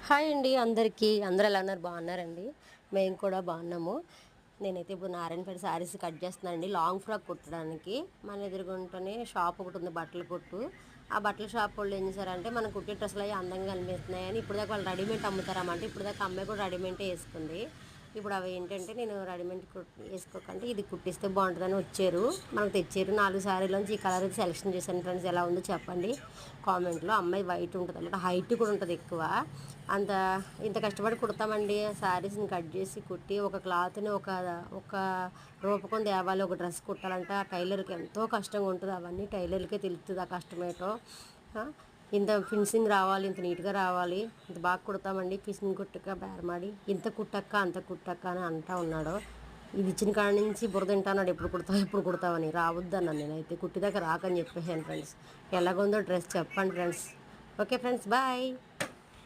Hi అండి అందరికీ. అందరూ ఎలా ఉన్నారు? బాగున్నారండి? మేము కూడా బాగున్నాము. నేనైతే ఇప్పుడు నారాయణపేట శారీస్ కట్ చేస్తున్నానండి లాంగ్ ఫ్రాక్ కుట్టడానికి. మన ఎదురుగుంటనే షాప్ ఒకటి ఉంది, బట్టల కొట్టు. ఆ బట్టల షాప్ వాళ్ళు ఏం చేశారంటే మనం కుట్టే డ్రెస్సులు అవి అందంగా కనిపిస్తున్నాయని ఇప్పుడు దాకా వాళ్ళు రెడీమేడ్ అమ్ముతారన్నమాట. ఇప్పుడు దాకా అమ్మాయి కూడా రెడీమేడే వేసుకుంది. ఇప్పుడు అవి ఏంటంటే నేను రెడీమేడ్ వేసుకోకంటే ఇది కుట్టిస్తే బాగుంటుందని వచ్చారు, మనకు తెచ్చారు. 4 శారీలోంచి ఈ కలర్ అయితే సెలెక్షన్ చేశాను ఫ్రెండ్స్. ఎలా ఉందో చెప్పండి కామెంట్లో. అమ్మాయి వైట్ ఉంటుంది అన్నమాట, హైట్ కూడా ఉంటుంది ఎక్కువ. అంత ఇంత కష్టపడి కుడతామండి శారీస్ని కట్ చేసి కుట్టి ఒక క్లాత్ని ఒక ఒక రూపకం తేవాలి. ఒక డ్రెస్ కుట్టాలంటే ఆ టైలర్కి ఎంతో కష్టంగా ఉంటుంది. అవన్నీ టైలర్లకే తెలుస్తుంది ఆ కష్టమేటో. ఇంత ఫినిషింగ్ రావాలి, ఇంత నీట్గా రావాలి, ఇంత బాగా కుడతామండి. ఫినిషింగ్ కుట్టక బేరమాడి ఇంత కుట్టక్క అంత కుట్టక్క అని అంటా ఉన్నాడు. ఇది ఇచ్చిన కాడ నుంచి బురద తింటాన్నాడు, ఎప్పుడు కుడతావు ఎప్పుడు కుడతావని. రావద్దన్నాను నేనైతే, కుట్టిదాకా రాకని చెప్పేసాను ఫ్రెండ్స్. ఎలాగుందో డ్రెస్ చెప్పండి ఫ్రెండ్స్. Okay friends, bye.